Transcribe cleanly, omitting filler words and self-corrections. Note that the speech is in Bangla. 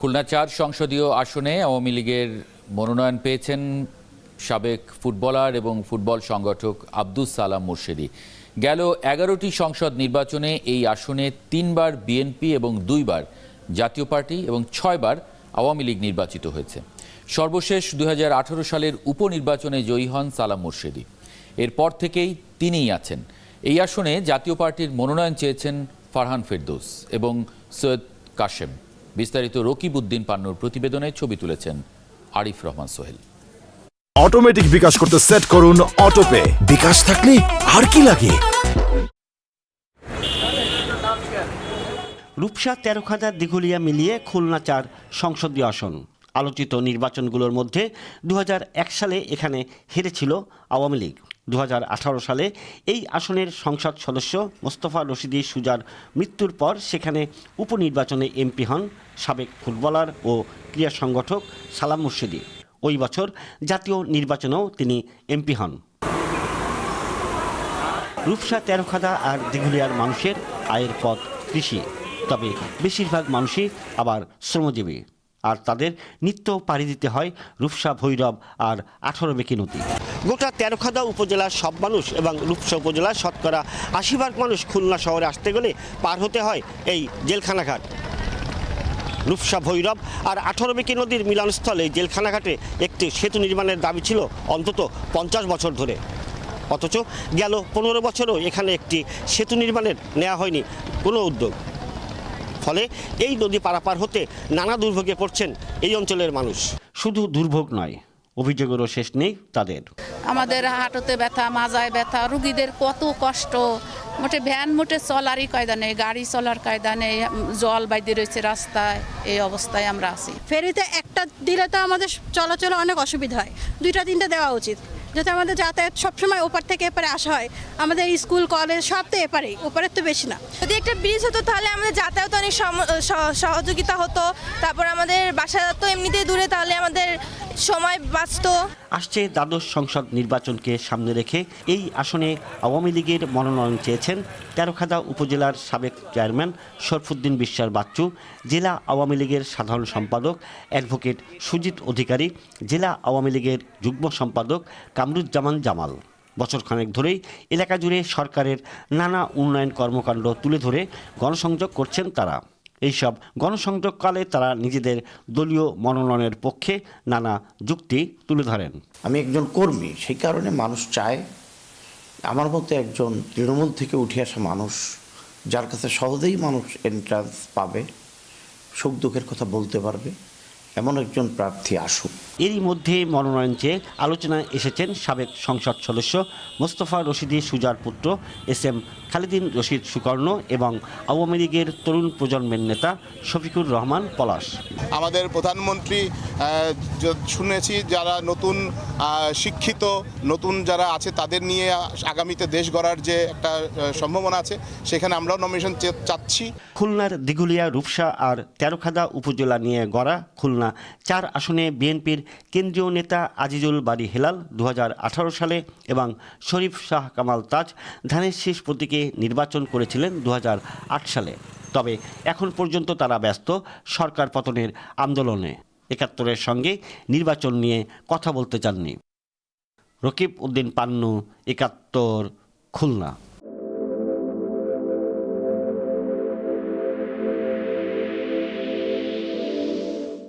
খুলনা ৪ সংসদীয় আসনে আওয়ামী লীগের মনোনয়ন পেয়েছেন সাবেক ফুটবলার এবং ফুটবল সংগঠক আব্দুস সালাম মুর্শেদী। গেল ১১টি সংসদ নির্বাচনে এই আসনে ৩বার বিএনপি এবং ২বার জাতীয় পার্টি এবং ৬বার আওয়ামী লীগ নির্বাচিত হয়েছে। সর্বশেষ ২০১৮ সালের উপনির্বাচনে জয়ী হন সালাম মুর্শেদী। এরপর থেকেই তিনিই আছেন। এই আসনে জাতীয় পার্টির মনোনয়ন চেয়েছেন ফারহান ফেরদৌস এবং সৈয়দ কাশেম। বিস্তারিত রকিব উদ্দিন পান্নুর প্রতিবেদনে ছবি তুলেছেন আরিফ রহমান সোহেল। অটোমেটিক বিকাশ করতে সেট করুন অটোপে। বিকাশ থাকলে আর কি লাগে। রূপসা তেরোখাদা দিঘুলিয়া মিলিয়ে খুলনা ৪ সংসদীয় আসন। আলোচিত নির্বাচনগুলোর মধ্যে ২০০১ সালে এখানে হেরেছিল আওয়ামী লীগ। ২০১৮ সালে এই আসনের সংসদ সদস্য মোস্তফা রশিদী সুজার মৃত্যুর পর সেখানে উপনির্বাচনে এমপি হন সাবেক ফুটবলার ও ক্রীড়া সংগঠক সালাম মুর্শেদী। ওই বছর জাতীয় নির্বাচনেও তিনি এমপি হন। রূপসা তেরোখাদা আর দিঘুলিয়ার মানুষের আয়ের পথ কৃষি, তবে বেশিরভাগ মানুষই আবার শ্রমজীবী, আর তাদের নিত্য পাড়ি দিতে হয় রূপসা ভৈরব আর 18 বেঁকি নদী। গোটা তেরোখাদা উপজেলার সব মানুষ এবং রূপসা উপজেলার শতকরা 80% মানুষ খুলনা শহরে আসতে গেলে পার হতে হয় এই জেলখানাঘাট। রূপসা ভৈরব আর 18 বেঁকি নদীর মিলনস্থলে জেলখানাঘাটে একটি সেতু নির্মাণের দাবি ছিল অন্তত 50 বছর ধরে, অথচ গেল 15 বছরও এখানে একটি সেতু নির্মাণের নেওয়া হয়নি কোনো উদ্যোগ। ফলে এই নদী পারাপার হতে নানা দুর্ভোগে পড়ছেন এই অঞ্চলের মানুষ। শুধু দুর্ভোগ নয়, অভিযোগেরও শেষ নেই তাদের। আমাদের হাঁটুতে ব্যথা, মাজায় ব্যথা, রুগীদের কত কষ্ট। মোটে ভ্যান মোটে চলারই কায়দা নেই, গাড়ি চলার কায়দা নেই, জল বাইরে রয়েছে রাস্তায়। এই অবস্থায় আমরা আছি। ফেরিতে একটা দিলে তো আমাদের চলাচলে অনেক অসুবিধা হয়, 2টা 3টা দেওয়া উচিত, যাতে আমাদের যাতায়াত সবসময় ওপার থেকে এপারে আসা হয়। আমাদের স্কুল কলেজ সব তো এপারেই, ওপারের তো বেশি না। যদি একটা ব্রিজ হতো তাহলে আমাদের যাতায়াত অনেক সহযোগিতা হতো। তারপর আমাদের বাসা তো এমনিতেই দূরে, তাহলে আমাদের সময় বাঁচত। আসছে দ্বাদশ সংসদ নির্বাচনকে সামনে রেখে এই আসনে আওয়ামী লীগের মনোনয়ন চেয়েছেন তেরোখাদা উপজেলার সাবেক চেয়ারম্যান শরফুদ্দিন বিশ্বাস বাচ্চু, জেলা আওয়ামী লীগের সাধারণ সম্পাদক অ্যাডভোকেট সুজিত অধিকারী, জেলা আওয়ামী লীগের যুগ্ম সম্পাদক কামরুজ্জামান জামাল। বছরখানেক ধরেই এলাকা জুড়ে সরকারের নানা উন্নয়ন কর্মকাণ্ড তুলে ধরে গণসংযোগ করছেন তারা। এইসব গণসংযোগকালে তারা নিজেদের দলীয় মনোনয়নের পক্ষে নানা যুক্তি তুলে ধরেন। আমি একজন কর্মী, সেই কারণে মানুষ চায় আমার মতো একজন তৃণমূল থেকে উঠে আসা মানুষ, যার কাছে সহজেই মানুষ এন্ট্রান্স পাবে, সুখ দুঃখের কথা বলতে পারবে, এমন একজন প্রার্থী আসুক। এরই মধ্যে মনোনয়ন চেয়ে আলোচনায় এসেছেন সাবেক সংসদ সদস্য মোস্তফা রশিদী সুজার পুত্র এস.এম. খালিদিন রশিদ সুকর্ণ এবং আওয়ামী লীগের তরুণ প্রজন্মের নেতা শফিকুর রহমান পলাশ। আমাদের প্রধানমন্ত্রী শুনেছি যারা নতুন শিক্ষিত নতুন যারা আছে তাদের নিয়ে আগামীতে দেশ গড়ার যে একটা সম্ভাবনা আছে, সেখানে আমরাও নমিনেশন চাচ্ছি। খুলনার দিঘুলিয়া, রূপসা আর তেরোখাদা উপজেলা নিয়ে গড়া খুলনা ৪ আসনে বিএনপির কেন্দ্রীয় নেতা আজিজুল বারী হেলাল ২০১৮ সালে এবং শরীফ শাহ কামাল তাজ ধানের শীষ প্রতীকে নির্বাচন করেছিলেন ২০০৮ সালে। তবে এখন পর্যন্ত তারা ব্যস্ত সরকার পতনের আন্দোলনে। ৭১-এর সঙ্গে নির্বাচন নিয়ে কথা বলতে চাননি। রকিব উদ্দিন পান্নু, ৭১, খুলনা।